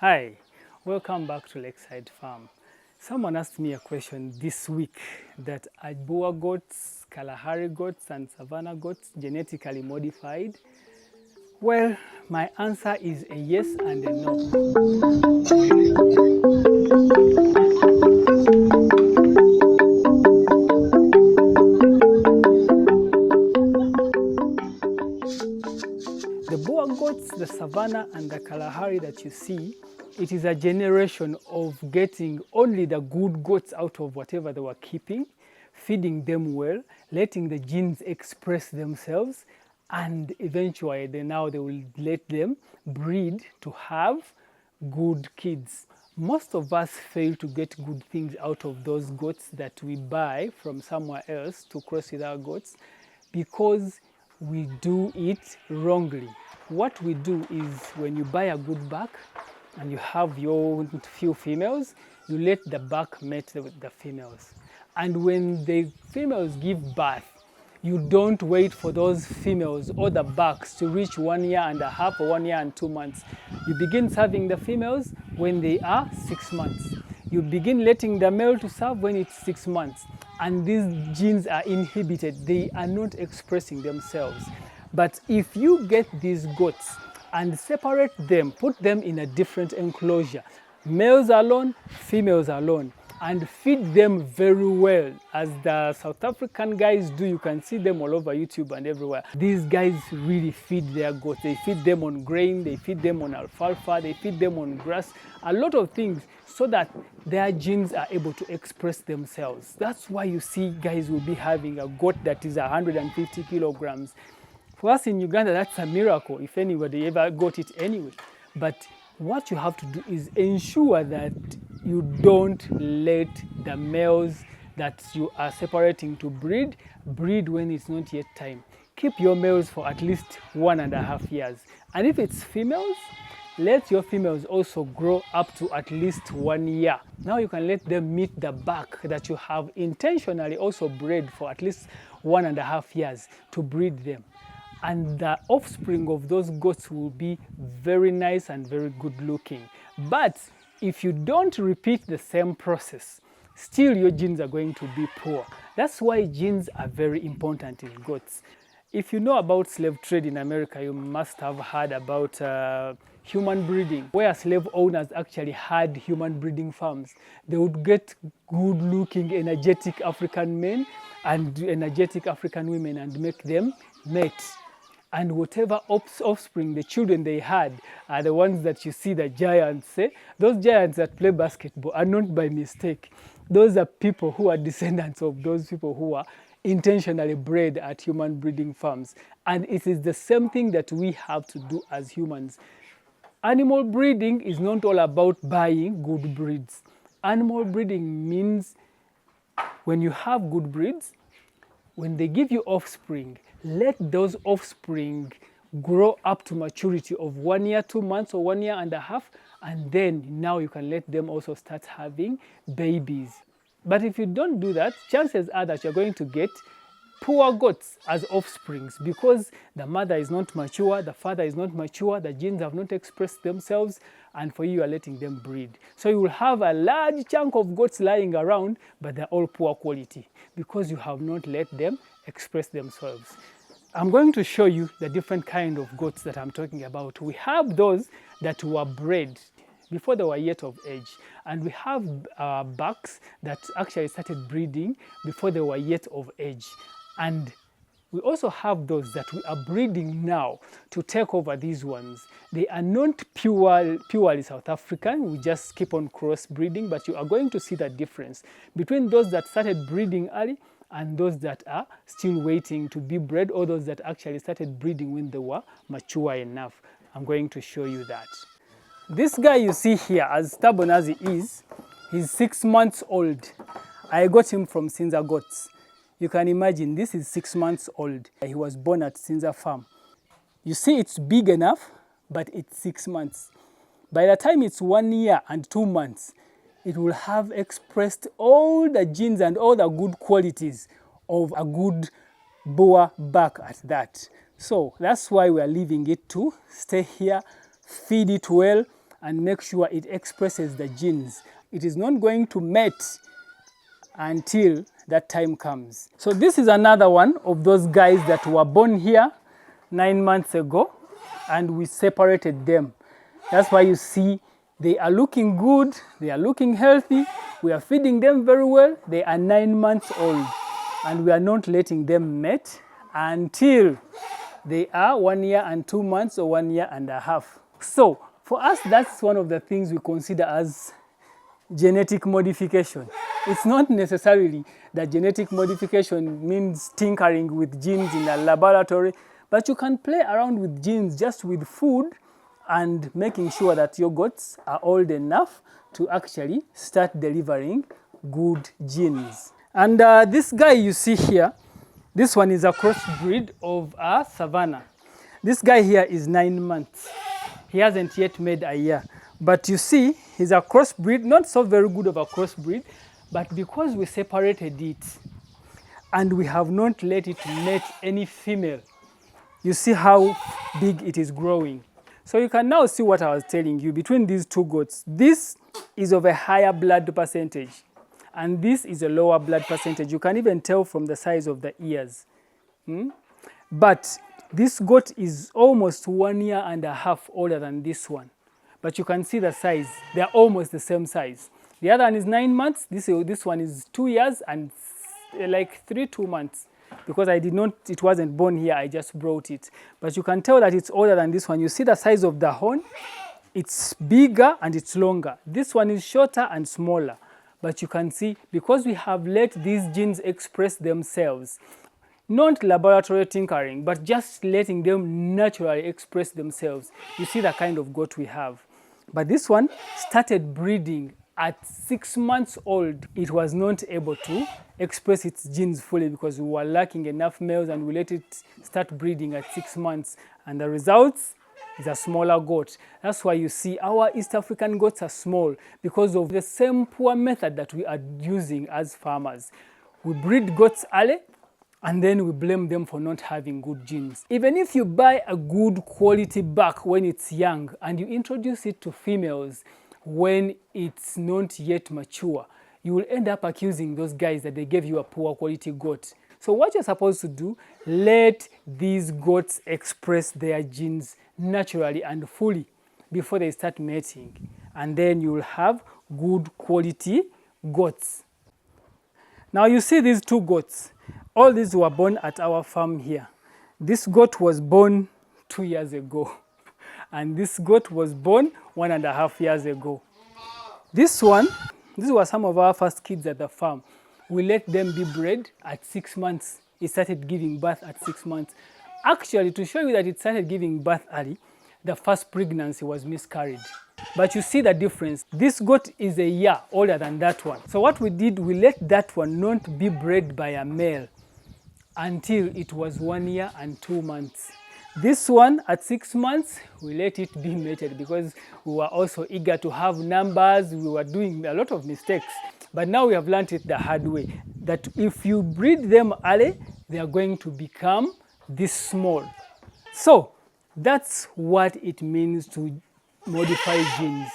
Hi, welcome back to Lakeside Farm. Someone asked me a question this week that are Boer goats, Kalahari goats and Savannah goats genetically modified? Well, my answer is a yes and a no. The Boer goats, the Savannah and the Kalahari that you see, it is a generation of getting only the good goats out of whatever they were keeping, feeding them well, letting the genes express themselves, and eventually they will let them breed to have good kids. Most of us fail to get good things out of those goats that we buy from somewhere else to cross with our goats because we do it wrongly. What we do is when you buy a good buck and you have your few females, you let the buck mate with the females. And when the females give birth, you don't wait for those females or the bucks to reach 1 year and a half or 1 year and 2 months. You begin serving the females when they are 6 months. You begin letting the male to serve when it's 6 months. And these genes are inhibited. They are not expressing themselves. But if you get these goats and separate them, put them in a different enclosure, males alone, females alone, and feed them very well, as the South African guys do. You can see them all over YouTube and everywhere. These guys really feed their goats. They feed them on grain, they feed them on alfalfa, they feed them on grass, a lot of things, so that their genes are able to express themselves. That's why you see guys will be having a goat that is 150 kilograms. For us in Uganda, that's a miracle if anybody ever got it anyway. But what you have to do is ensure that you don't let the males that you are separating to breed when it's not yet time. Keep your males for at least 1.5 years. And if it's females, let your females also grow up to at least 1 year. Now you can let them meet the buck that you have intentionally also bred for at least 1.5 years to breed them. And the offspring of those goats will be very nice and very good looking. But if you don't repeat the same process, still your genes are going to be poor. That's why genes are very important in goats. If you know about slave trade in America, you must have heard about human breeding, where slave owners actually had human breeding farms. They would get good looking, energetic African men and energetic African women and make them mate. And whatever offspring, the children they had, are the ones that you see the giants. Those giants that play basketball are not by mistake. Those are people who are descendants of those people who are intentionally bred at human breeding farms. And it is the same thing that we have to do as humans. Animal breeding is not all about buying good breeds. Animal breeding means when you have good breeds, when they give you offspring, let those offspring grow up to maturity of 1 year, 2 months, or 1.5 years, and then now you can let them also start having babies. But if you don't do that, chances are that you're going to get poor goats as offsprings because the mother is not mature, the father is not mature, the genes have not expressed themselves, and for you are letting them breed. So you will have a large chunk of goats lying around, but they're all poor quality because you have not let them express themselves. I'm going to show you the different kind of goats that I'm talking about. We have those that were bred before they were yet of age, and we have bucks that actually started breeding before they were yet of age. And we also have those that we are breeding now to take over these ones. They are not purely South African. We just keep on crossbreeding, but you are going to see the difference between those that started breeding early and those that are still waiting to be bred, or those that actually started breeding when they were mature enough. I'm going to show you that. This guy you see here, as stubborn as he is, he's 6 months old. I got him from Sinza Goats. You can imagine, this is 6 months old. He was born at Sinza Farm. You see it's big enough, but it's 6 months. By the time it's 1 year and 2 months, it will have expressed all the genes and all the good qualities of a good Boer buck at that. So that's why we are leaving it to stay here, feed it well, and make sure it expresses the genes. It is not going to mate until that time comes. So this is another one of those guys that were born here 9 months ago, and we separated them. That's why you see they are looking good, they are looking healthy, we are feeding them very well. They are 9 months old, and we are not letting them mate until they are 1 year and 2 months or 1 year and a half. So for us, that's one of the things we consider as genetic modification. It's not necessarily that genetic modification means tinkering with genes in a laboratory, but you can play around with genes just with food and making sure that your goats are old enough to actually start delivering good genes. And this guy you see here, this one is a crossbreed of a Savannah. This guy here is 9 months. He hasn't yet made a year. But you see, he's a crossbreed, not so very good of a crossbreed, but because we separated it and we have not let it mate any female, you see how big it is growing. So you can now see what I was telling you between these two goats. This is of a higher blood percentage, and this is a lower blood percentage. You can even tell from the size of the ears. But this goat is almost 1 year and a half older than this one. But you can see the size. They are almost the same size. The other one is 9 months. This one is 2 years and like 2 months. Because it wasn't born here, I just brought it. But you can tell that it's older than this one. You see the size of the horn? It's bigger and it's longer. This one is shorter and smaller. But you can see, because we have let these genes express themselves, not laboratory tinkering, but just letting them naturally express themselves, you see the kind of goat we have. But this one started breeding at 6 months old. It was not able to express its genes fully because we were lacking enough males, and we let it start breeding at 6 months. And the results is a smaller goat. That's why you see our East African goats are small, because of the same poor method that we are using as farmers. We breed goats early, and then we blame them for not having good genes. Even if you buy a good quality buck when it's young and you introduce it to females when it's not yet mature, you will end up accusing those guys that they gave you a poor quality goat. So what you're supposed to do, let these goats express their genes naturally and fully before they start mating. And then you'll have good quality goats. Now you see these two goats. All these were born at our farm here. This goat was born 2 years ago. And this goat was born 1.5 years ago. These were some of our first kids at the farm. We let them be bred at 6 months. It started giving birth at 6 months. Actually, to show you that it started giving birth early, the first pregnancy was miscarried. But you see the difference. This goat is a year older than that one. So what we did, we let that one not be bred by a male until it was 1 year and 2 months. This one at 6 months, we let it be mated because we were also eager to have numbers. We were doing a lot of mistakes. But now we have learned it the hard way, that if you breed them early, they are going to become this small. So that's what it means to modify genes.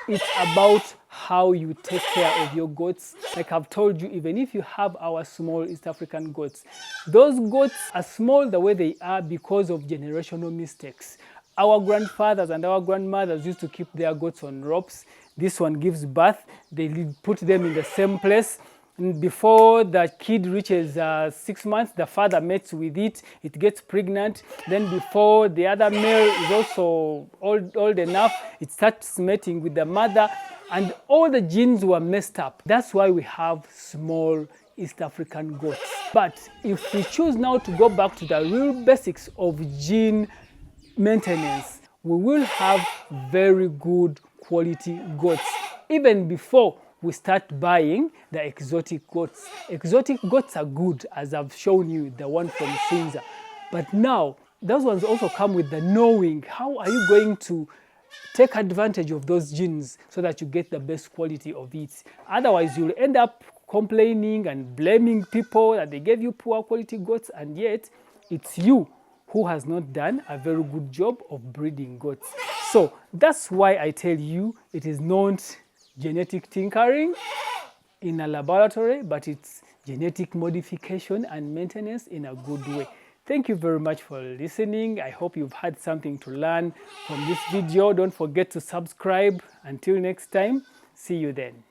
It's about how you take care of your goats. Like I've told you, even if you have our small East African goats, those goats are small the way they are because of generational mistakes. Our grandfathers and our grandmothers used to keep their goats on ropes. This one gives birth. They put them in the same place. And before the kid reaches 6 months, the father mates with it. It gets pregnant. Then before the other male is also old enough, it starts mating with the mother. And all the genes were messed up. That's why we have small East African goats. But if we choose now to go back to the real basics of gene maintenance, we will have very good quality goats even before we start buying the exotic goats. Exotic goats are good, as I've shown you, the one from Sinza. But now, those ones also come with the knowing. How are you going to take advantage of those genes so that you get the best quality of it? Otherwise, you'll end up complaining and blaming people that they gave you poor quality goats, and yet it's you who has not done a very good job of breeding goats. So that's why I tell you it is not genetic tinkering in a laboratory, but it's genetic modification and maintenance in a good way. Thank you very much for listening. I hope you've had something to learn from this video. Don't forget to subscribe. Until next time, see you then.